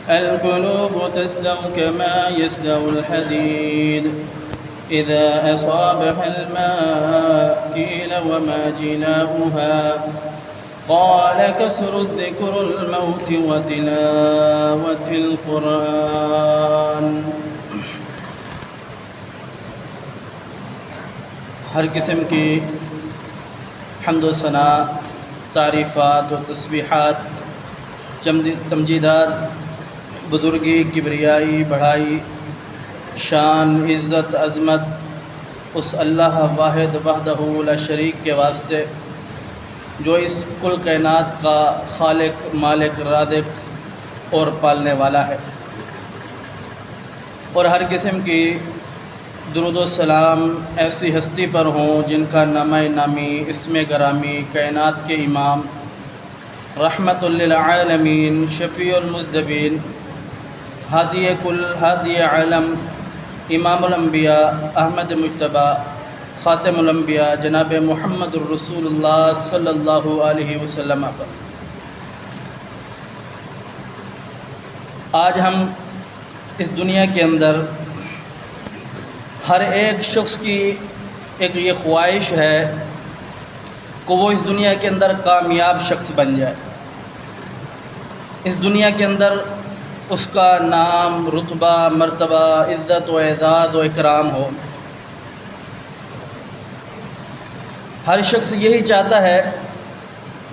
القلوب تسلو كما يسلو الحديد إذا أصابها الماء قيل وما جلاؤها قال كسر الذكر الموت وتلاوة القرآن۔ ہر قسم کی حمد و ثناء، تعریفات و تسبیحات، تمجیدات، بزرگی، کبریائی، بڑھائی، شان، عزت، عظمت اس اللہ واحد وحدہ لا شریک کے واسطے جو اس کل کائنات کا خالق، مالک، رازق اور پالنے والا ہے، اور ہر قسم کی درود و سلام ایسی ہستی پر ہوں جن کا نامہ نامی، اسم گرامی، کائنات کے امام، رحمت للعالمین، شفیع المذنبین، ہادی کل، ہادی عالم، امام الانبیاء، احمد مجتبیٰ، خاتم الانبیاء، جناب محمد الرسول اللہ صلی اللہ علیہ وسلم پر۔ آج ہم اس دنیا کے اندر ہر ایک شخص کی ایک یہ خواہش ہے کہ وہ اس دنیا کے اندر کامیاب شخص بن جائے، اس دنیا کے اندر اس کا نام، رتبہ، مرتبہ، عزت و اعزاز و اکرام ہو۔ ہر شخص یہی چاہتا ہے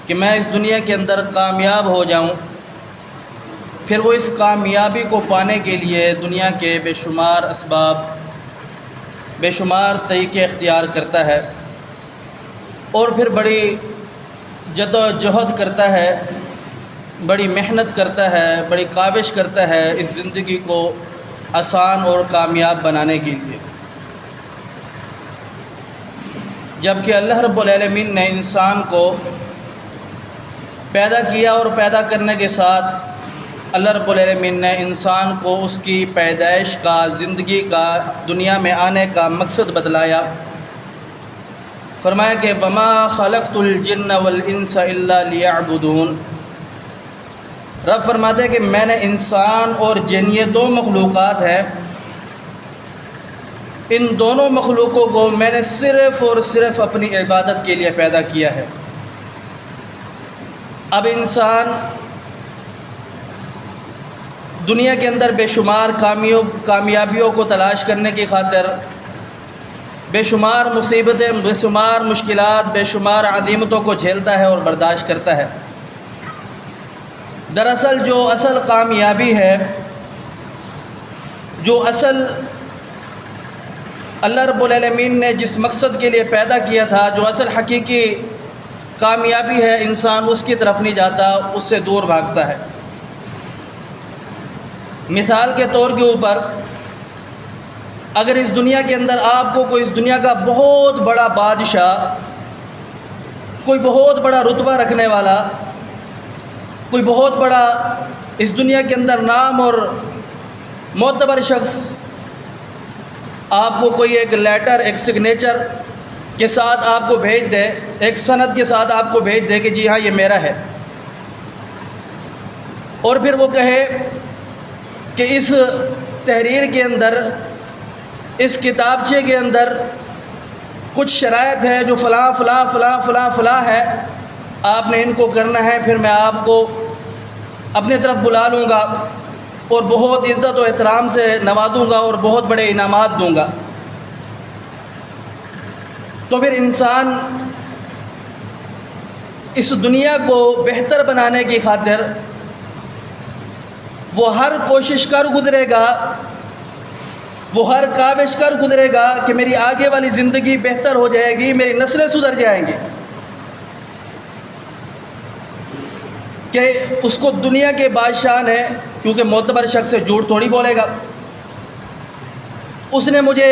کہ میں اس دنیا کے اندر کامیاب ہو جاؤں، پھر وہ اس کامیابی کو پانے کے لیے دنیا کے بے شمار اسباب، بے شمار طریقے اختیار کرتا ہے، اور پھر بڑی جد و جہد کرتا ہے، بڑی محنت کرتا ہے، بڑی کاوش کرتا ہے اس زندگی کو آسان اور کامیاب بنانے کے لیے۔ جبکہ اللہ رب العالمین نے انسان کو پیدا کیا، اور پیدا کرنے کے ساتھ اللہ رب العالمین نے انسان کو اس کی پیدائش کا، زندگی کا، دنیا میں آنے کا مقصد بتلایا۔ فرمایا کہ وما خلقت الجن والانس الا لیعبدون۔ رب فرماتے ہیں کہ میں نے انسان اور جن، یہ دو مخلوقات ہیں، ان دونوں مخلوقوں کو میں نے صرف اور صرف اپنی عبادت کے لیے پیدا کیا ہے۔ اب انسان دنیا کے اندر بے شمار کامیابیوں کو تلاش کرنے کی خاطر بے شمار مصیبتیں، بے شمار مشکلات، بے شمار عظیمتوں کو جھیلتا ہے اور برداشت کرتا ہے۔ دراصل جو اصل کامیابی ہے، جو اصل اللہ رب العالمین نے جس مقصد کے لیے پیدا کیا تھا، جو اصل حقیقی کامیابی ہے، انسان اس کی طرف نہیں جاتا، اس سے دور بھاگتا ہے۔ مثال کے طور کے اوپر، اگر اس دنیا کے اندر آپ کو کوئی اس دنیا کا بہت بڑا بادشاہ، کوئی بہت بڑا رتبہ رکھنے والا، کوئی بہت بڑا اس دنیا کے اندر نام اور معتبر شخص آپ کو کوئی ایک لیٹر، ایک سگنیچر کے ساتھ آپ کو بھیج دے، ایک سند کے ساتھ آپ کو بھیج دے کہ جی ہاں یہ میرا ہے، اور پھر وہ کہے کہ اس تحریر کے اندر، اس کتابچے کے اندر کچھ شرائط ہے جو فلاں فلاں فلاں فلاں فلاں ہے، آپ نے ان کو کرنا ہے، پھر میں آپ کو اپنی طرف بلا لوں گا اور بہت عزت و احترام سے نوازوں گا اور بہت بڑے انعامات دوں گا۔ تو پھر انسان اس دنیا کو بہتر بنانے کی خاطر وہ ہر کوشش کر گزرے گا، وہ ہر کاوش کر گزرے گا کہ میری آگے والی زندگی بہتر ہو جائے گی، میری نسلیں سدھر جائیں گی، کہ اس کو دنیا کے بادشاہ نے، کیونکہ معتبر شخص سے جھوٹ تھوڑی بولے گا، اس نے مجھے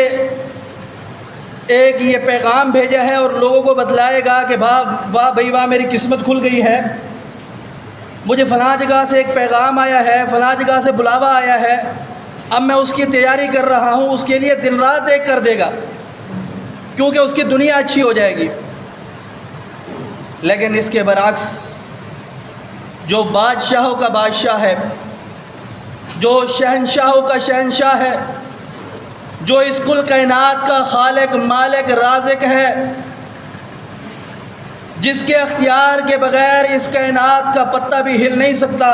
ایک یہ پیغام بھیجا ہے اور لوگوں کو بتلائے گا کہ واہ بھائی واہ، میری قسمت کھل گئی ہے، مجھے فلاں جگہ سے ایک پیغام آیا ہے، فلاں جگہ سے بلاوا آیا ہے، اب میں اس کی تیاری کر رہا ہوں، اس کے لیے دن رات ایک کر دے گا، کیونکہ اس کی دنیا اچھی ہو جائے گی۔ لیکن اس کے برعکس جو بادشاہوں کا بادشاہ ہے، جو شہنشاہوں کا شہنشاہ ہے، جو اس کل کائنات کا خالق مالک رازق ہے، جس کے اختیار کے بغیر اس کائنات کا پتہ بھی ہل نہیں سکتا،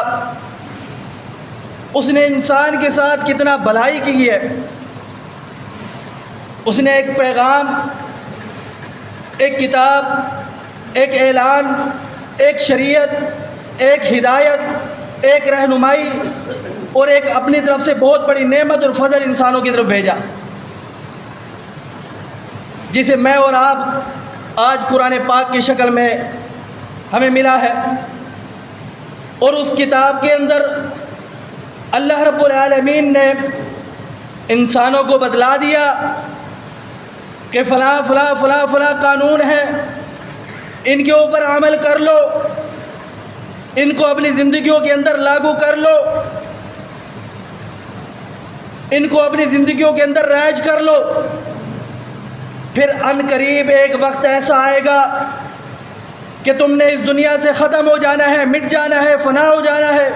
اس نے انسان کے ساتھ کتنا بھلائی کی ہے۔ اس نے ایک پیغام، ایک کتاب، ایک اعلان، ایک شریعت، ایک ہدایت، ایک رہنمائی اور ایک اپنی طرف سے بہت بڑی نعمت اور فضل انسانوں کی طرف بھیجا، جسے میں اور آپ آج قرآن پاک کی شکل میں ہمیں ملا ہے۔ اور اس کتاب کے اندر اللہ رب العالمین نے انسانوں کو بتلا دیا کہ فلاں فلاں فلاں فلاں قانون ہے، ان کے اوپر عمل کر لو، ان کو اپنی زندگیوں کے اندر لاگو کر لو، ان کو اپنی زندگیوں کے اندر رائج کر لو، پھر ان قریب ایک وقت ایسا آئے گا کہ تم نے اس دنیا سے ختم ہو جانا ہے، مٹ جانا ہے، فنا ہو جانا ہے۔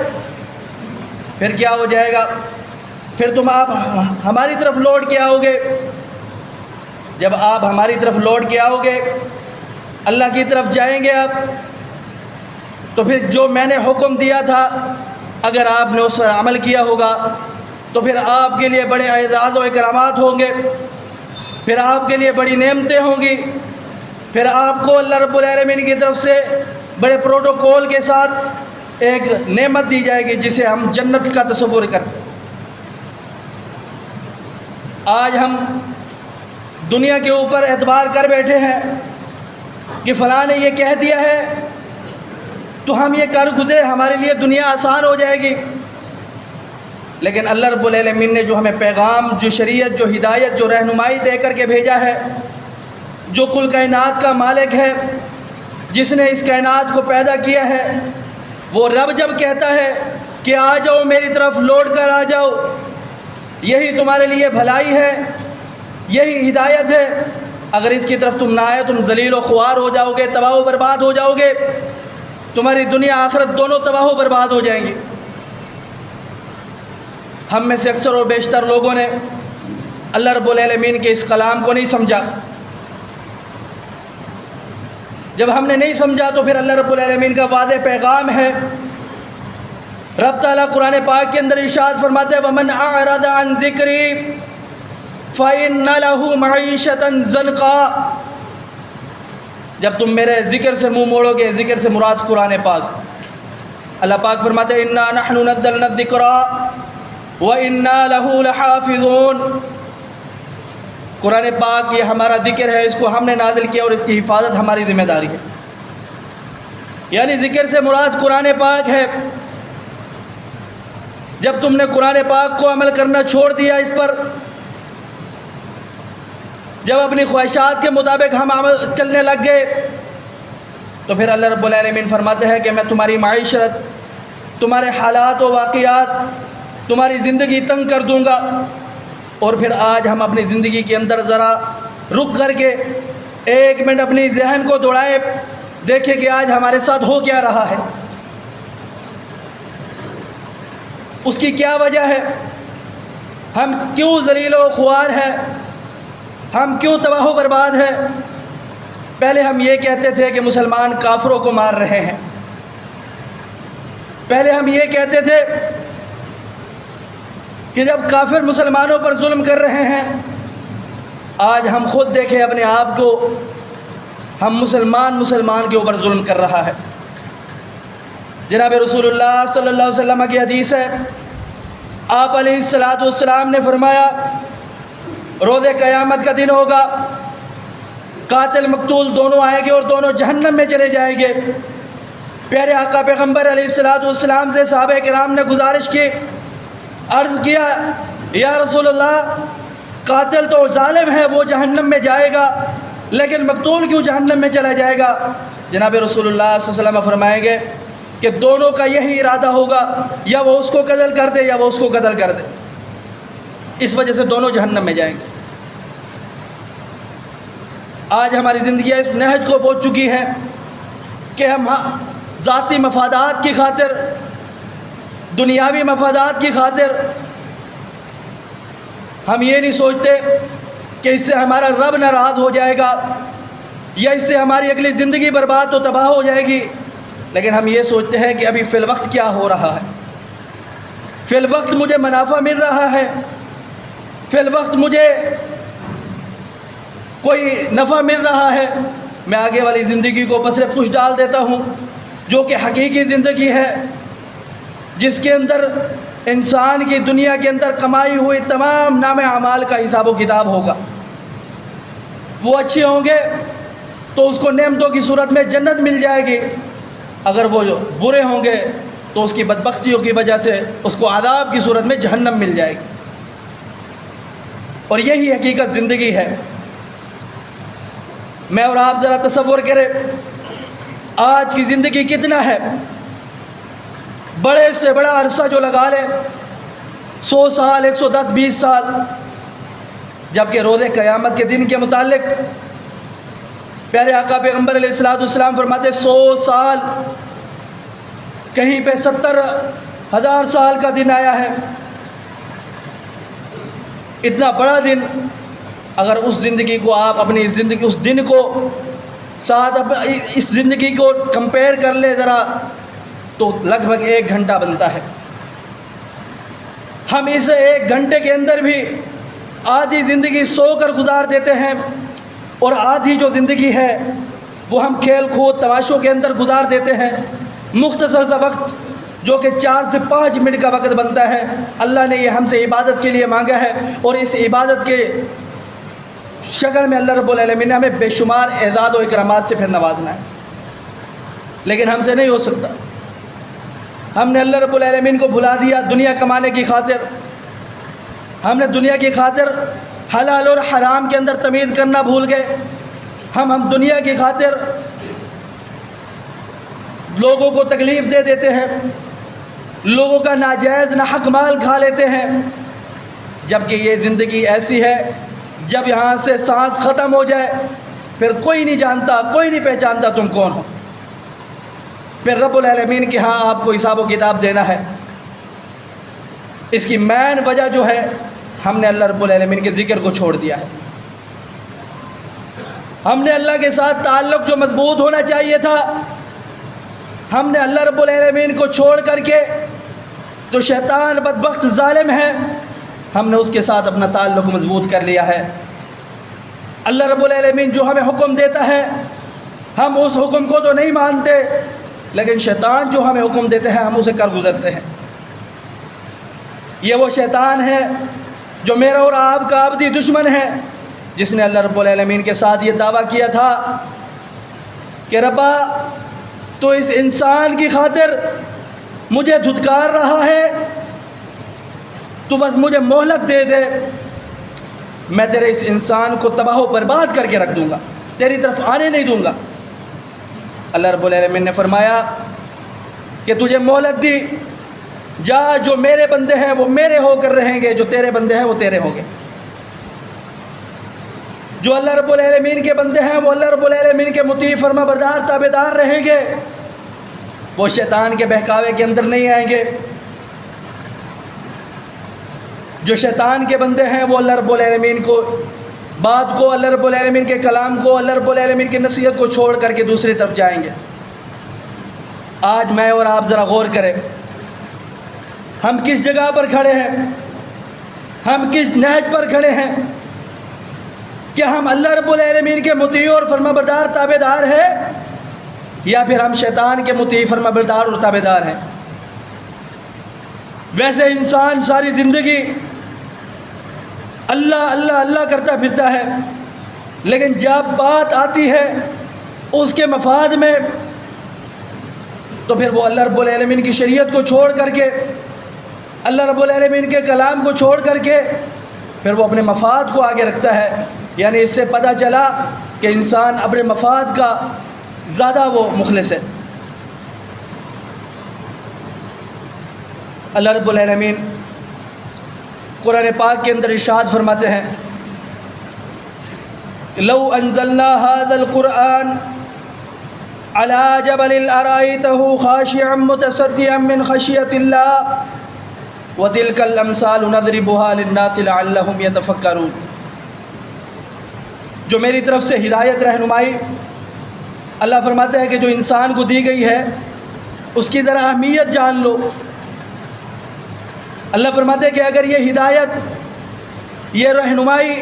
پھر کیا ہو جائے گا؟ پھر تم آپ ہماری طرف لوٹ کے آؤ گے۔ جب آپ ہماری طرف لوٹ کے آؤ گے، اللہ کی طرف جائیں گے آپ، تو پھر جو میں نے حکم دیا تھا اگر آپ نے اس پر عمل کیا ہوگا تو پھر آپ کے لیے بڑے اعزاز و اکرامات ہوں گے، پھر آپ کے لیے بڑی نعمتیں ہوں گی، پھر آپ کو اللہ رب العالمین کی طرف سے بڑے پروٹوکول کے ساتھ ایک نعمت دی جائے گی جسے ہم جنت کا تصور کرتے ہیں۔ آج ہم دنیا کے اوپر اعتبار کر بیٹھے ہیں کہ فلاں نے یہ کہہ دیا ہے تو ہم یہ کر گزرے، ہمارے لیے دنیا آسان ہو جائے گی۔ لیکن اللہ رب العالمین نے جو ہمیں پیغام، جو شریعت، جو ہدایت، جو رہنمائی دے کر کے بھیجا ہے، جو کل کائنات کا مالک ہے، جس نے اس کائنات کو پیدا کیا ہے، وہ رب جب کہتا ہے کہ آ جاؤ میری طرف لوٹ کر آ جاؤ، یہی تمہارے لیے بھلائی ہے، یہی ہدایت ہے، اگر اس کی طرف تم نہ آئے تم ذلیل و خوار ہو جاؤ گے، تباہ و برباد ہو جاؤ گے، تمہاری دنیا آخرت دونوں تباہ و برباد ہو جائیں گی۔ ہم میں سے اکثر اور بیشتر لوگوں نے اللہ رب العالمین کے اس کلام کو نہیں سمجھا۔ جب ہم نے نہیں سمجھا تو پھر اللہ رب العالمین کا واضح پیغام ہے۔ رب تعالیٰ قرآن پاک کے اندر ارشاد فرماتے ہیں وَمَنْ أَعْرَضَ عَنْ ذِكْرِي فَإِنَّ لَهُ مَعِيشَةً ضَنْكًا۔ جب تم میرے ذکر سے منہ موڑو گے، ذکر سے مراد قرآن پاک، اللہ پاک فرماتے ہیں اِنَّا نَحْنُ نَزَّلْنَا الذِّكْرَ وَإِنَّا لَهُ لَحَافِظُونَ۔ قرآن پاک یہ ہمارا ذکر ہے، اس کو ہم نے نازل کیا اور اس کی حفاظت ہماری ذمہ داری ہے۔ یعنی ذکر سے مراد قرآن پاک ہے۔ جب تم نے قرآن پاک کو عمل کرنا چھوڑ دیا، اس پر جب اپنی خواہشات کے مطابق ہم عمل چلنے لگ گئے، تو پھر اللہ رب العالمین فرماتے ہیں کہ میں تمہاری معیشت، تمہارے حالات و واقعات، تمہاری زندگی تنگ کر دوں گا۔ اور پھر آج ہم اپنی زندگی کے اندر ذرا رک کر کے ایک منٹ اپنی ذہن کو دوڑائیں، دیکھیں کہ آج ہمارے ساتھ ہو کیا رہا ہے، اس کی کیا وجہ ہے، ہم کیوں ذلیل و خوار ہیں، ہم کیوں تباہ و برباد ہیں۔ پہلے ہم یہ کہتے تھے کہ مسلمان کافروں کو مار رہے ہیں، پہلے ہم یہ کہتے تھے کہ جب کافر مسلمانوں پر ظلم کر رہے ہیں، آج ہم خود دیکھیں اپنے آپ کو، ہم مسلمان کے اوپر ظلم کر رہا ہے۔ جناب رسول اللہ صلی اللہ علیہ وسلم کی حدیث ہے، آپ علیہ الصلاۃ والسلام نے فرمایا روز قیامت کا دن ہوگا، قاتل مقتول دونوں آئیں گے اور دونوں جہنم میں چلے جائیں گے۔ پیارے آقا پیغمبر علیہ الصلاۃ والسلام سے صحابہ کرام نے گزارش کی، عرض کیا یا رسول اللہ، قاتل تو ظالم ہے، وہ جہنم میں جائے گا، لیکن مقتول کیوں جہنم میں چلا جائے گا؟ جناب رسول اللہ صلی اللہ علیہ وسلم فرمائیں گے کہ دونوں کا یہی ارادہ ہوگا، یا وہ اس کو قتل کر دے یا وہ اس کو قتل کر دے، اس وجہ سے دونوں جہنم میں جائیں گے۔ آج ہماری زندگیاں اس نہج کو پہنچ چکی ہے کہ ہم ذاتی مفادات کی خاطر دنیاوی مفادات کی خاطر ہم یہ نہیں سوچتے کہ اس سے ہمارا رب ناراض ہو جائے گا یا اس سے ہماری اگلی زندگی برباد و تباہ ہو جائے گی، لیکن ہم یہ سوچتے ہیں کہ ابھی فی الوقت کیا ہو رہا ہے، فی الوقت مجھے منافع مل رہا ہے، فی الوقت مجھے کوئی نفع مل رہا ہے، میں آگے والی زندگی کو پسر پش ڈال دیتا ہوں، جو کہ حقیقی زندگی ہے، جس کے اندر انسان کی دنیا کے اندر کمائی ہوئی تمام نام اعمال کا حساب و کتاب ہوگا۔ وہ اچھے ہوں گے تو اس کو نعمتوں کی صورت میں جنت مل جائے گی، اگر وہ برے ہوں گے تو اس کی بدبختیوں کی وجہ سے اس کو عذاب کی صورت میں جہنم مل جائے گی۔ اور یہی حقیقت زندگی ہے۔ میں اور آپ ذرا تصور کریں آج کی زندگی کتنا ہے، بڑے سے بڑا عرصہ جو لگا لے 100 سال 110 20 سال، جبکہ روز قیامت کے دن کے متعلق پیارے آقا پیغمبر علیہ السلام فرماتے 100 سال، کہیں پہ 70,000 سال کا دن آیا ہے۔ اتنا بڑا دن، اگر اس زندگی کو آپ اپنی زندگی اس دن کو ساتھ اس زندگی کو کمپیئر کر لے ذرا، تو لگ بھگ 1 گھنٹہ بنتا ہے۔ ہم اس 1 گھنٹے کے اندر بھی آدھی زندگی سو کر گزار دیتے ہیں، اور آدھی جو زندگی ہے وہ ہم کھیل کود تماشوں کے اندر گزار دیتے ہیں۔ مختصر سا وقت جو کہ 4 سے 5 منٹ کا وقت بنتا ہے، اللہ نے یہ ہم سے عبادت کے لیے مانگا ہے، اور اس عبادت کے شکل میں اللہ رب العالمین نے ہمیں بے شمار اعزاز و اکرامات سے پھر نوازنا ہے، لیکن ہم سے نہیں ہو سکتا۔ ہم نے اللہ رب العالمین کو بھلا دیا دنیا کمانے کی خاطر، ہم نے دنیا کی خاطر حلال اور حرام کے اندر تمیز کرنا بھول گئے، ہم دنیا کی خاطر لوگوں کو تکلیف دے دیتے ہیں، لوگوں کا ناجائز ناحق مال کھا لیتے ہیں، جبکہ یہ زندگی ایسی ہے جب یہاں سے سانس ختم ہو جائے پھر کوئی نہیں جانتا، کوئی نہیں پہچانتا تم کون ہو، پھر رب العالمین کے ہاں آپ کو حساب و کتاب دینا ہے۔ اس کی مین وجہ جو ہے، ہم نے اللہ رب العالمین کے ذکر کو چھوڑ دیا ہے۔ ہم نے اللہ کے ساتھ تعلق جو مضبوط ہونا چاہیے تھا، ہم نے اللہ رب العالمین کو چھوڑ کر کے، جو شیطان بدبخت ظالم ہے، ہم نے اس کے ساتھ اپنا تعلق مضبوط کر لیا ہے۔ اللہ رب العالمین جو ہمیں حکم دیتا ہے، ہم اس حکم کو تو نہیں مانتے، لیکن شیطان جو ہمیں حکم دیتے ہیں ہم اسے کر گزرتے ہیں۔ یہ وہ شیطان ہے جو میرا اور آپ کا ابدی دشمن ہے، جس نے اللہ رب العالمین کے ساتھ یہ دعویٰ کیا تھا کہ ربا تو اس انسان کی خاطر مجھے دھتکار رہا ہے، تو بس مجھے مہلت دے دے، میں تیرے اس انسان کو تباہ و برباد کر کے رکھ دوں گا، تیری طرف آنے نہیں دوں گا۔ اللہ رب العالمین نے فرمایا کہ تجھے مہلت دی، جا جو میرے بندے ہیں وہ میرے ہو کر رہیں گے، جو تیرے بندے ہیں وہ تیرے ہوں گے۔ جو اللہ رب العالمین کے بندے ہیں وہ اللہ رب العالمین کے مطیع فرما بردار تابع دار رہیں گے، وہ شیطان کے بہکاوے کے اندر نہیں آئیں گے۔ جو شیطان کے بندے ہیں وہ اللہ رب العالمین کو بات کو، اللہ رب العالمین کے کلام کو، اللہ رب العالمین کی نصیحت کو چھوڑ کر کے دوسری طرف جائیں گے۔ آج میں اور آپ ذرا غور کریں، ہم کس جگہ پر کھڑے ہیں، ہم کس نہج پر کھڑے ہیں؟ کیا ہم اللہ رب العالمین کے مطیع اور فرما بردار تابع دار ہیں، یا پھر ہم شیطان کے مطیع فرما بردار اور تابع دار ہیں؟ ویسے انسان ساری زندگی اللہ اللہ اللہ کرتا پھرتا ہے، لیکن جب بات آتی ہے اس کے مفاد میں تو پھر وہ اللہ رب العالمین کی شریعت کو چھوڑ کر کے، اللہ رب العالمین کے کلام کو چھوڑ کر کے پھر وہ اپنے مفاد کو آگے رکھتا ہے۔ یعنی اس سے پتہ چلا کہ انسان اپنے مفاد کا زیادہ وہ مخلص ہے۔ اللہ رب العالمین قرآن پاک کے اندر ارشاد فرماتے ہیں، لو انزلنا هذا القرآن علی جبل ارأیتہ خاشعا متصدعا من خشیۃ اللہ وتلک الامثال نضربها للناس لعلهم یتفکرون۔ جو میری طرف سے ہدایت رہنمائی اللہ فرماتا ہے کہ جو انسان کو دی گئی ہے اس کی ذرا اہمیت جان لو۔ اللہ فرماتے ہیں کہ اگر یہ ہدایت، یہ رہنمائی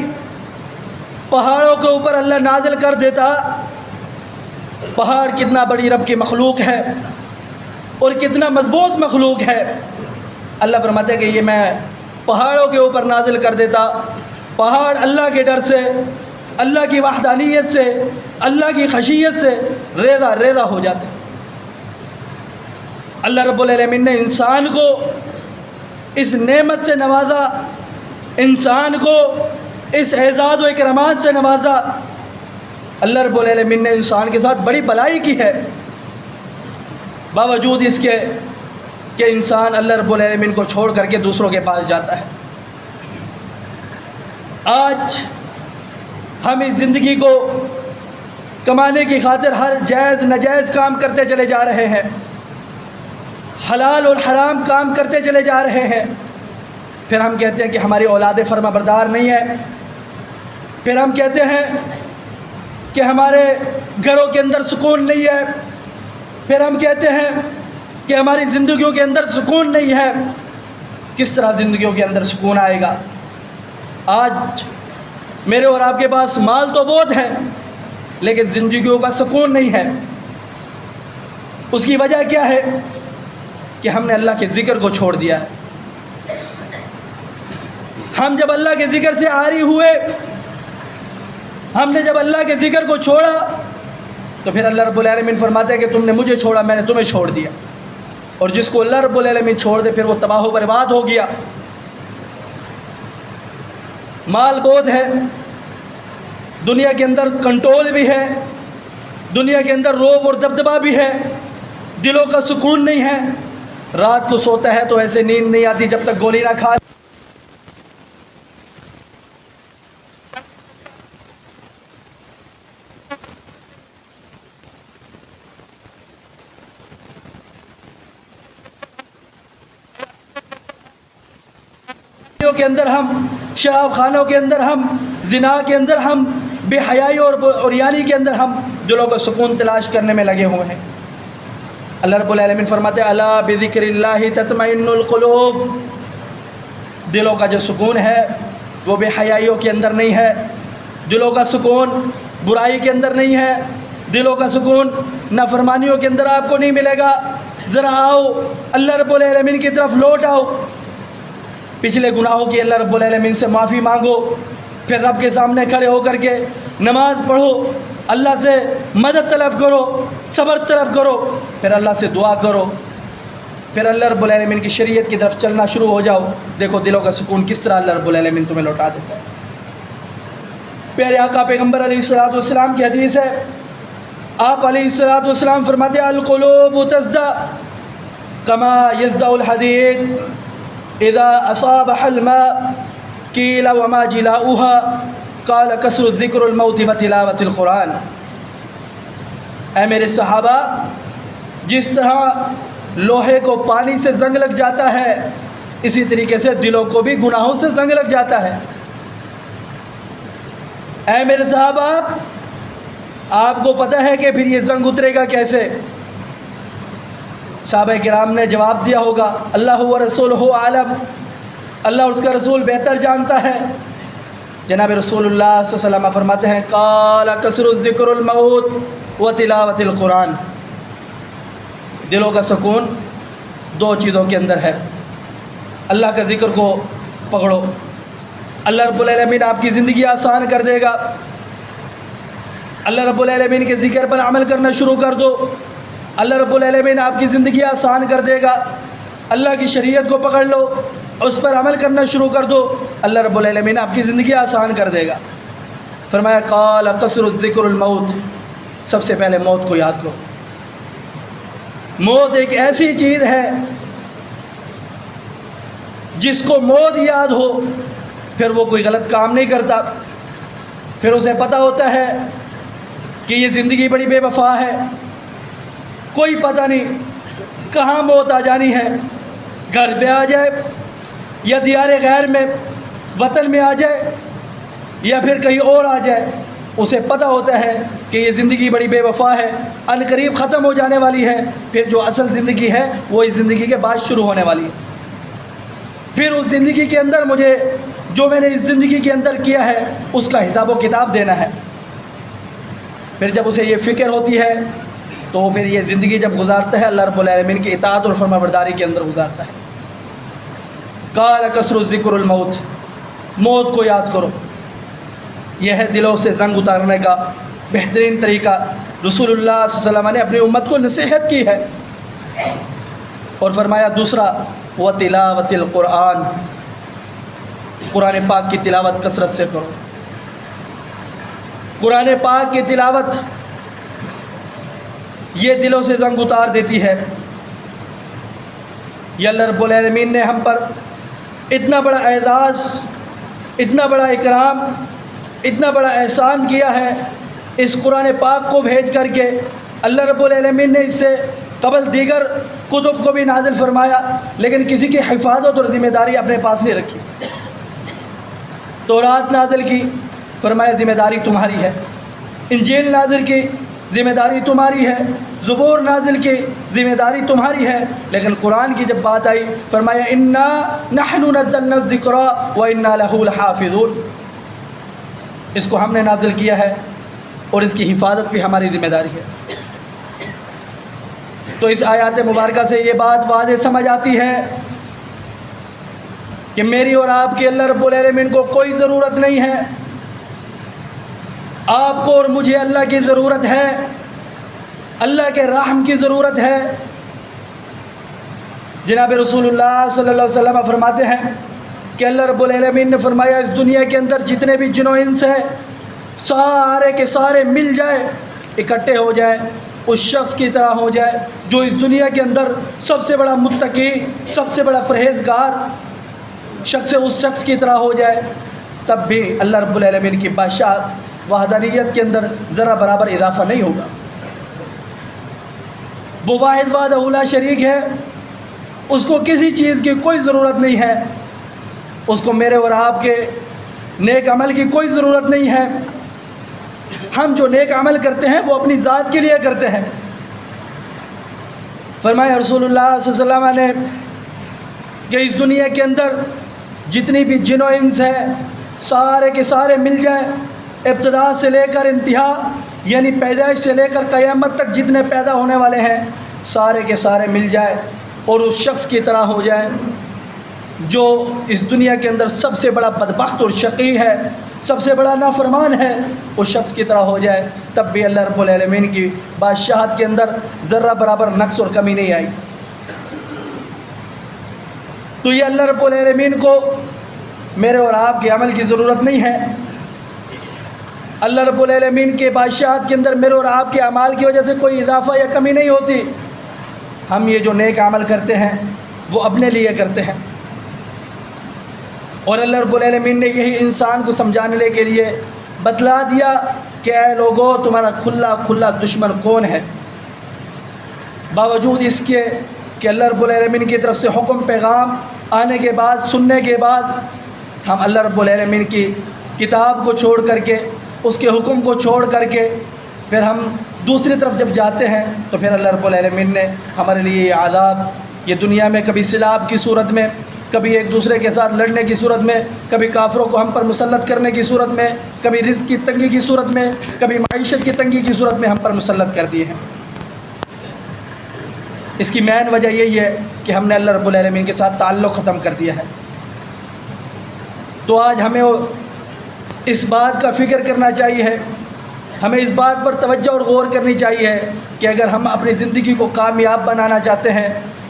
پہاڑوں کے اوپر اللہ نازل کر دیتا، پہاڑ کتنا بڑی رب کی مخلوق ہے اور کتنا مضبوط مخلوق ہے، اللہ فرماتے ہیں کہ یہ میں پہاڑوں کے اوپر نازل کر دیتا، پہاڑ اللہ کے ڈر سے، اللہ کی وحدانیت سے، اللہ کی خشیت سے ریزہ ریزہ ہو جاتے۔ اللہ رب العالمین نے انسان کو اس نعمت سے نوازا، انسان کو اس اعزاز و اکرامات سے نوازا۔ اللہ رب العالمین نے انسان کے ساتھ بڑی بھلائی کی ہے، باوجود اس کے کہ انسان اللہ رب العالمین کو چھوڑ کر کے دوسروں کے پاس جاتا ہے۔ آج ہم اس زندگی کو کمانے کی خاطر ہر جائز ناجائز کام کرتے چلے جا رہے ہیں، حلال اور حرام کام کرتے چلے جا رہے ہیں، پھر ہم کہتے ہیں کہ ہماری اولاد فرما بردار نہیں ہے، پھر ہم کہتے ہیں کہ ہمارے گھروں کے اندر سکون نہیں ہے، پھر ہم کہتے ہیں کہ ہماری زندگیوں کے اندر سکون نہیں ہے۔ کس طرح زندگیوں کے اندر سکون آئے گا؟ آج میرے اور آپ کے پاس مال تو بہت ہے لیکن زندگیوں کا سکون نہیں ہے۔ اس کی وجہ کیا ہے؟ کہ ہم نے اللہ کے ذکر کو چھوڑ دیا ہے۔ ہم جب اللہ کے ذکر سے عاری ہوئے، ہم نے جب اللہ کے ذکر کو چھوڑا تو پھر اللہ رب العالمین فرماتے ہیں کہ تم نے مجھے چھوڑا، میں نے تمہیں چھوڑ دیا۔ اور جس کو اللہ رب العالمین چھوڑ دے پھر وہ تباہ و برباد ہو گیا۔ مال بہت ہے، دنیا کے اندر کنٹرول بھی ہے، دنیا کے اندر روب اور دبدبہ بھی ہے، دلوں کا سکون نہیں ہے۔ رات کو سوتا ہے تو ایسے نیند نہیں آتی جب تک گولی نہ کھا۔ کے اندر ہم، شراب خانوں کے اندر ہم، زنا کے اندر ہم، بے حیائی اور عریانی کے اندر ہم دلوں کا سکون تلاش کرنے میں لگے ہوئے ہیں۔ اللہ رب العالمین فرماتے ہیں الا بذکر اللہ تطمئن القلوب۔ دلوں کا جو سکون ہے وہ بے حیائیوں کے اندر نہیں ہے، دلوں کا سکون برائی کے اندر نہیں ہے، دلوں کا سکون نافرمانیوں کے اندر آپ کو نہیں ملے گا۔ ذرا آؤ اللہ رب العالمین کی طرف لوٹ آؤ، پچھلے گناہوں کی اللہ رب العالمین سے معافی مانگو، پھر رب کے سامنے کھڑے ہو کر کے نماز پڑھو، اللہ سے مدد طلب کرو، صبر طلب کرو، پھر اللہ سے دعا کرو، پھر اللہ رب العالمین کی شریعت کی طرف چلنا شروع ہو جاؤ۔ دیکھو دلوں کا سکون کس طرح اللہ رب العالمین تمہیں لوٹا دیتا ہے۔ پیارے آقا پیغمبر علیہ الصلوۃ والسلام کی حدیث ہے، آپ علیہ الصلوۃ والسلام فرماتے ہیں القلوب تصدع کما یصدع الحدید اذا اصابح الماء قیل وما جلاؤها قال کثر الذکر الموت وتلاوۃ القرآن۔ اے میرے صحابہ، جس طرح لوہے کو پانی سے زنگ لگ جاتا ہے اسی طریقے سے دلوں کو بھی گناہوں سے زنگ لگ جاتا ہے۔ اے میرے صحابہ، آپ کو پتہ ہے کہ پھر یہ زنگ اترے گا کیسے؟ صحابہ کرام نے جواب دیا ہوگا اللہ و رسولہ عالم، اللہ اور اس کا رسول بہتر جانتا ہے۔ جناب رسول اللہ صلی اللہ علیہ وسلم فرماتے ہیں قال کثر الذکر الموت و تلاوت القرآن۔ دلوں کا سکون دو چیزوں کے اندر ہے، اللہ کا ذکر کو پکڑو، اللہ رب العالمین آپ کی زندگی آسان کر دے گا۔ اللہ رب العالمین کے ذکر پر عمل کرنا شروع کر دو، اللہ رب العالمین آپ کی زندگی آسان کر دے گا۔ اللہ کی شریعت کو پکڑ لو، اس پر عمل کرنا شروع کر دو، اللہ رب العالمین آپ کی زندگی آسان کر دے گا۔ فرمایا قال قصر الذکر الموت، سب سے پہلے موت کو یاد کرو۔ موت ایک ایسی چیز ہے جس کو موت یاد ہو پھر وہ کوئی غلط کام نہیں کرتا، پھر اسے پتہ ہوتا ہے کہ یہ زندگی بڑی بے وفا ہے، کوئی پتہ نہیں کہاں موت آ جانی ہے، گھر پہ آ جائے یا دیار غیر میں وطن میں آ جائے یا پھر کہیں اور آ جائے، اسے پتہ ہوتا ہے کہ یہ زندگی بڑی بے وفا ہے، ان قریب ختم ہو جانے والی ہے، پھر جو اصل زندگی ہے وہ اس زندگی کے بعد شروع ہونے والی ہے۔ پھر اس زندگی کے اندر مجھے جو میں نے اس زندگی کے اندر کیا ہے اس کا حساب و کتاب دینا ہے۔ پھر جب اسے یہ فکر ہوتی ہے تو وہ پھر یہ زندگی جب گزارتا ہے اللہ رب العالمین کی اطاعت اور فرما برداری کے اندر گزارتا ہے۔ قال کثر ذکر الموت، موت کو یاد کرو، یہ ہے دلوں سے زنگ اتارنے کا بہترین طریقہ۔ رسول اللہ صلی اللہ علیہ وسلم نے اپنی امت کو نصیحت کی ہے اور فرمایا دوسرا وَتِلَاوَةِ الْقُرْآنِ، قرآن پاک کی تلاوت کثرت سے کرو۔ قرآن پاک کی تلاوت یہ دلوں سے زنگ اتار دیتی ہے۔ یہ اللہ رب العالمین نے ہم پر اتنا بڑا اعزاز، اتنا بڑا اکرام، اتنا بڑا احسان کیا ہے اس قرآن پاک کو بھیج کر کے۔ اللہ رب العالمین نے اس سے قبل دیگر کتب کو بھی نازل فرمایا لیکن کسی کی حفاظت اور ذمہ داری اپنے پاس نہیں رکھی۔ تورات نازل کی، فرمایا ذمہ داری تمہاری ہے۔ انجیل نازل کی، ذمہ داری تمہاری ہے۔ زبور نازل کی، ذمہ داری تمہاری ہے۔ لیکن قرآن کی جب بات آئی فرمایا انا نحن نزلنا الذکر وانا لہ لحافظون، اس کو ہم نے نازل کیا ہے اور اس کی حفاظت بھی ہماری ذمہ داری ہے۔ تو اس آیات مبارکہ سے یہ بات واضح سمجھ آتی ہے کہ میری اور آپ کی اللہ رب العالمین کو کوئی ضرورت نہیں ہے، آپ کو اور مجھے اللہ کی ضرورت ہے، اللہ کے رحم کی ضرورت ہے۔ جناب رسول اللہ صلی اللہ علیہ وسلم فرماتے ہیں کہ اللہ رب العالمین نے فرمایا اس دنیا کے اندر جتنے بھی جن و انس ہیں سارے کے سارے مل جائے، اکٹھے ہو جائیں، اس شخص کی طرح ہو جائے جو اس دنیا کے اندر سب سے بڑا متقی، سب سے بڑا پرہیزگار شخص اس شخص کی طرح ہو جائے، تب بھی اللہ رب العالمین کی بادشاہت وحدانیت کے اندر ذرا برابر اضافہ نہیں ہوگا۔ وہ واحد وحدہ لا شریک ہے، اس کو کسی چیز کی کوئی ضرورت نہیں ہے، اس کو میرے اور آپ کے نیک عمل کی کوئی ضرورت نہیں ہے۔ ہم جو نیک عمل کرتے ہیں وہ اپنی ذات کے لیے کرتے ہیں۔ فرمایا رسول اللہ صلی اللہ علیہ وسلم نے کہ اس دنیا کے اندر جتنی بھی جن و انس ہے سارے کے سارے مل جائیں، ابتدا سے لے کر انتہا یعنی پیدائش سے لے کر قیامت تک جتنے پیدا ہونے والے ہیں سارے کے سارے مل جائے اور اس شخص کی طرح ہو جائے جو اس دنیا کے اندر سب سے بڑا بدبخت اور شقی ہے، سب سے بڑا نافرمان ہے، اس شخص کی طرح ہو جائے، تب بھی اللہ رب العالمین کی بادشاہت کے اندر ذرہ برابر نقص اور کمی نہیں آئی۔ تو یہ اللہ رب العالمین کو میرے اور آپ کے عمل کی ضرورت نہیں ہے۔ اللہ رب العالمین کے بادشاہت کے اندر میرے اور آپ کے اعمال کی وجہ سے کوئی اضافہ یا کمی نہیں ہوتی۔ ہم یہ جو نیک عمل کرتے ہیں وہ اپنے لیے کرتے ہیں، اور اللہ رب العالمین نے یہی انسان کو سمجھانے کے لیے بتلا دیا کہ اے لوگو تمہارا کھلا کھلا دشمن کون ہے۔ باوجود اس کے کہ اللہ رب العالمین کی طرف سے حکم پیغام آنے کے بعد، سننے کے بعد، ہم اللہ رب العالمین کی کتاب کو چھوڑ کر کے، اس کے حکم کو چھوڑ کر کے پھر ہم دوسری طرف جب جاتے ہیں تو پھر اللہ رب العالمین نے ہمارے لیے یہ عذاب، یہ دنیا میں کبھی سیلاب کی صورت میں، کبھی ایک دوسرے کے ساتھ لڑنے کی صورت میں، کبھی کافروں کو ہم پر مسلط کرنے کی صورت میں، کبھی رزق کی تنگی کی صورت میں، کبھی معیشت کی تنگی کی صورت میں ہم پر مسلط کر دیے ہیں۔ اس کی مین وجہ یہی ہے کہ ہم نے اللہ رب العالمین کے ساتھ تعلق ختم کر دیا ہے۔ تو آج ہمیں اس بات کا فکر کرنا چاہیے، ہمیں اس بات پر توجہ اور غور کرنی چاہیے کہ اگر ہم اپنی زندگی کو کامیاب بنانا چاہتے ہیں،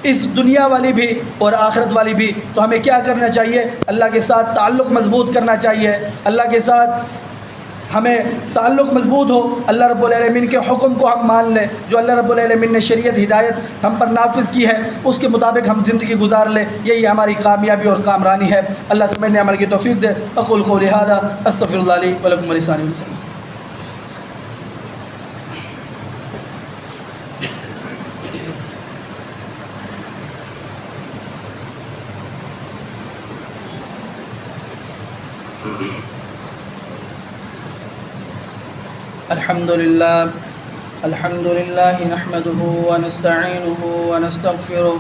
اس دنیا والی بھی اور آخرت والی بھی، تو ہمیں کیا کرنا چاہیے؟ اللہ کے ساتھ تعلق مضبوط کرنا چاہیے۔ اللہ کے ساتھ ہمیں تعلق مضبوط ہو، اللہ رب العالمین کے حکم کو ہم مان لیں، جو اللہ رب العالمین نے شریعت ہدایت ہم پر نافذ کی ہے اس کے مطابق ہم زندگی گزار لیں، یہی ہماری کامیابی اور کامرانی ہے۔ اللہ سمجھنے عمل کی توفیق دے۔ اقول قولی ھذا استغفر اللہ لی ولکم ولسائر المسلمین۔ الحمد لله نحمده ونستعينه ونستغفره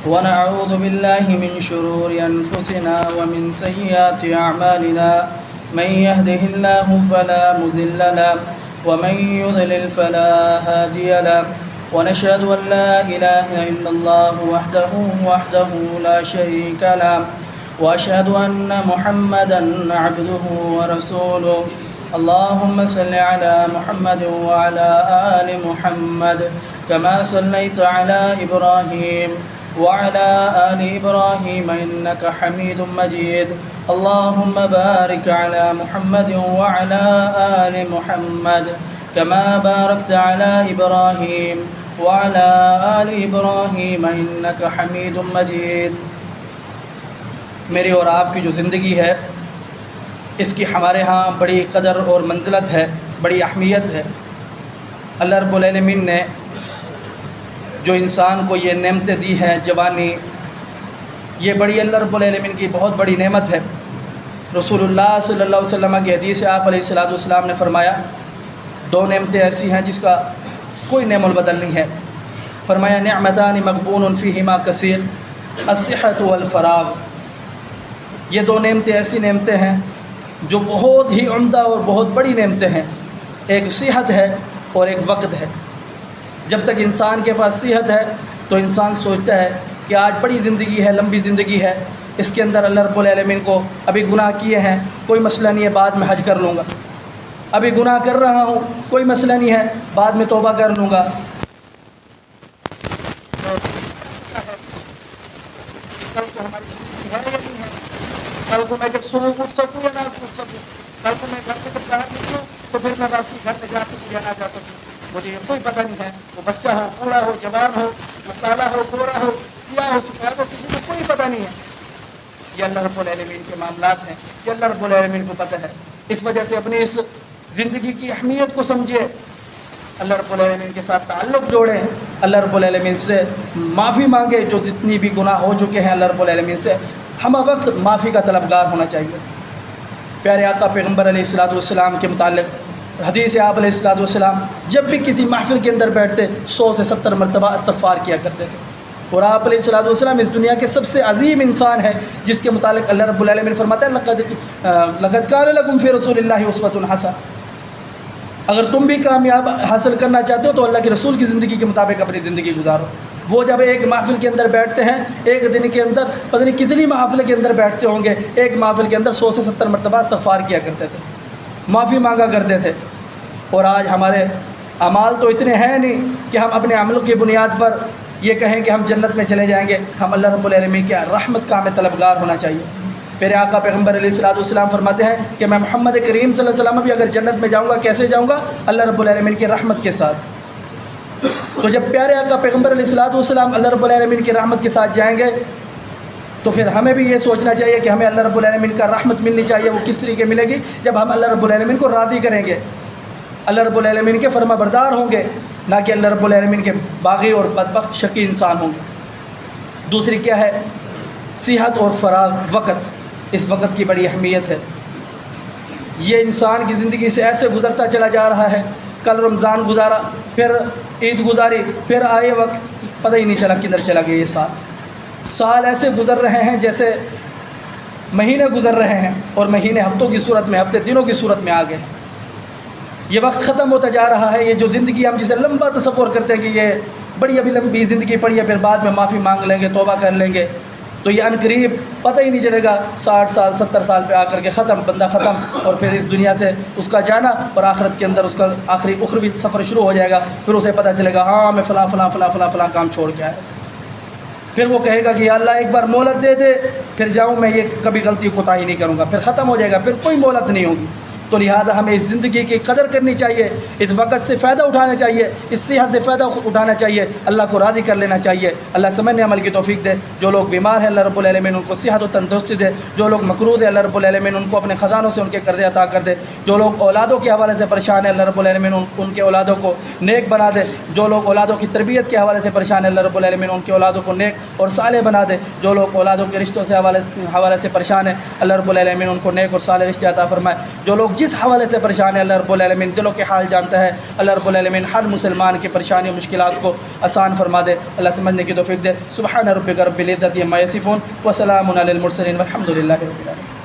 ونعوذ بالله من شرور أنفسنا ومن سيئات أعمالنا من يهده الله فلا مضل له ومن يضلل فلا هادي له ونشهد أن لا إله إلا الله وحده لا شريك له وأشهد أن محمدا عبده ورسوله اللهم صل على محمد وعلى آل محمد كما صليت على إبراهيم وعلى آل إبراهيم إنك حميد مجيد اللهم بارك على محمد وعلى آل محمد كما باركت على إبراهيم وعلى آل إبراهيم إنك حميد مجيد. میری اور آپ کی جو زندگی ہے اس کی ہمارے ہاں بڑی قدر اور منزلت ہے، بڑی اہمیت ہے. اللہ رب العالمین نے جو انسان کو یہ نعمتیں دی ہیں، جوانی، یہ بڑی اللہ رب العالمین کی بہت بڑی نعمت ہے. رسول اللہ صلی اللہ علیہ وسلم کی حدیث آپ علیہ السلام نے فرمایا دو نعمتیں ایسی ہیں جس کا کوئی نعم البدل نہیں ہے. فرمایا نعمتان مغبون فیہما کثیر الصحۃ والفراغ. یہ دو نعمتیں ایسی نعمتیں ہیں جو بہت ہی عمدہ اور بہت بڑی نعمتیں ہیں. ایک صحت ہے اور ایک وقت ہے. جب تک انسان کے پاس صحت ہے تو انسان سوچتا ہے کہ آج بڑی زندگی ہے، لمبی زندگی ہے، اس کے اندر اللہ رب العالمین کو ابھی گناہ کیے ہیں، کوئی مسئلہ نہیں ہے، بعد میں حج کر لوں گا. ابھی گناہ کر رہا ہوں، کوئی مسئلہ نہیں ہے، بعد میں توبہ کر لوں گا. کل کو میں جب صبح اٹھ سکوں یا نہ اٹھ سکوں، کل کو میں گھر سے جب باہر نکلوں تو پھر میں واپسی گھر میں جا سکوں یا نہ جا سکوں، مجھے یہ کوئی پتہ نہیں ہے. وہ بچہ ہو، بوڑھا ہو، جوان ہو، کالا ہو، گورا ہو، سیاہ ہو، سفید ہو، کسی کو کوئی پتہ نہیں ہے. یہ اللہ رب العالمین کے معاملات ہیں، یہ اللہ رب العالمین کو پتہ ہے. اس وجہ سے اپنی اس زندگی کی اہمیت کو سمجھیے، اللہ رب العالمین کے ساتھ تعلق جوڑیں، اللہ رب العالمین سے معافی مانگے جو جتنی بھی گناہ ہو چکے ہیں. اللہ رب العالمین سے ہم وقت معافی کا طلبگار ہونا چاہیے. پیارے آقا پیغمبر علیہ السلام کے متعلق حدیث آپ علیہ السلام جب بھی کسی محفل کے اندر بیٹھتے 100 سے 70 مرتبہ استغفار کیا کرتے تھے. اور آپ علیہ السلام اس دنیا کے سب سے عظیم انسان ہے جس کے متعلق اللہ رب العالمین فرماتا ہے لقد کان لکم فی رسول اللہ اسوۃ حسنہ. اگر تم بھی کامیاب حاصل کرنا چاہتے ہو تو اللہ کے رسول کی زندگی کے مطابق اپنی زندگی گزارو. وہ جب ایک محفل کے اندر بیٹھتے ہیں، ایک دن کے اندر پتہ نہیں کتنی محفل کے اندر بیٹھتے ہوں گے، ایک محفل کے اندر 100 سے 70 مرتبہ استغفار کیا کرتے تھے، معافی مانگا کرتے تھے. اور آج ہمارے اعمال تو اتنے ہیں نہیں کہ ہم اپنے عملوں کی بنیاد پر یہ کہیں کہ ہم جنت میں چلے جائیں گے. ہم اللہ رب العالمین کی رحمت کا ہمیں طلبگار ہونا چاہیے. میرے آقا پیغمبر علیہ السلام فرماتے ہیں کہ میں محمد کریم صلی اللہ علیہ وسلم بھی اگر جنت میں جاؤں گا کیسے جاؤں گا؟ اللہ رب العالمین کی رحمت کے ساتھ. تو جب پیارے آقا پیغمبر علیہ السلام اللہ رب العالمین کی رحمت کے ساتھ جائیں گے تو پھر ہمیں بھی یہ سوچنا چاہیے کہ ہمیں اللہ رب العالمین کا رحمت ملنی چاہیے. وہ کس طریقے ملے گی؟ جب ہم اللہ رب العالمین کو راضی کریں گے، اللہ رب العالمین کے فرما بردار ہوں گے، نہ کہ اللہ رب العالمین کے باغی اور بدبخت شقی انسان ہوں گے. دوسری کیا ہے؟ صحت اور فراغ، وقت. اس وقت کی بڑی اہمیت ہے. یہ انسان کی زندگی سے ایسے گزرتا چلا جا رہا ہے. کل رمضان گزارا، پھر عید گزاری، پھر آئے وقت پتہ ہی نہیں چلا کدھر چلا گیا. یہ سال ایسے گزر رہے ہیں جیسے مہینے گزر رہے ہیں، اور مہینے ہفتوں کی صورت میں، ہفتے دنوں کی صورت میں آ گئے. یہ وقت ختم ہوتا جا رہا ہے. یہ جو زندگی ہم جسے لمبا تصور کرتے ہیں کہ یہ بڑی ابھی لمبی زندگی پڑی ہے، پھر بعد میں معافی مانگ لیں گے، توبہ کر لیں گے، تو یہ عنقریب پتہ ہی نہیں چلے گا 60 سال 70 سال پہ آ کر کے ختم، بندہ ختم، اور پھر اس دنیا سے اس کا جانا، اور آخرت کے اندر اس کا آخری اخروی سفر شروع ہو جائے گا. پھر اسے پتہ چلے گا ہاں میں فلاں فلاں فلاں فلاں فلاں کام چھوڑ کے آیا. پھر وہ کہے گا کہ یا اللہ ایک بار مہلت دے دے، پھر جاؤں، میں یہ کبھی غلطی کوتاہی نہیں کروں گا. پھر ختم ہو جائے گا، پھر کوئی مہلت نہیں ہوگی. تو لہٰذا ہمیں اس زندگی کی قدر کرنی چاہیے، اس وقت سے فائدہ اٹھانا چاہیے، اس صحت سے فائدہ اٹھانا چاہیے، اللہ کو راضی کر لینا چاہیے۔ اللہ سمجھنے عمل کی توفیق دے۔ جو لوگ بیمار ہیں اللہ رب العالمین ان کو صحت و تندرستی دے، جو لوگ مقروض ہیں اللہ رب العالمین ان کو اپنے خزانوں سے ان کے قرضے عطا کر دے، جو لوگ اولادوں کے حوالے سے پریشان ہیں اللہ رب العالمین ان کے اولادوں کو نیک بنا دے، جو لوگ اولادوں کی تربیت کے حوالے سے پریشان ہیں اللہ رب العالمین ان کے اولادوں کو نیک اور صالح بنا دے، جو لوگ اولادوں کے رشتوں سے حوالے سے پریشان ہیں اللہ رب العالمین ان کو نیک اور صالح رشتے عطا فرمائے، جو لوگ جس حوالے سے پریشان ہیں اللہ رب العالمین دلوں کے حال جانتا ہے، اللہ رب العالمین ہر مسلمان کی پریشانی و مشکلات کو آسان فرما دے، اللہ سمجھنے کی توفیق دے۔ سبحان ربک رب العزت عما یصفون وسلام علی المرسلین والحمد للہ رب العالمین۔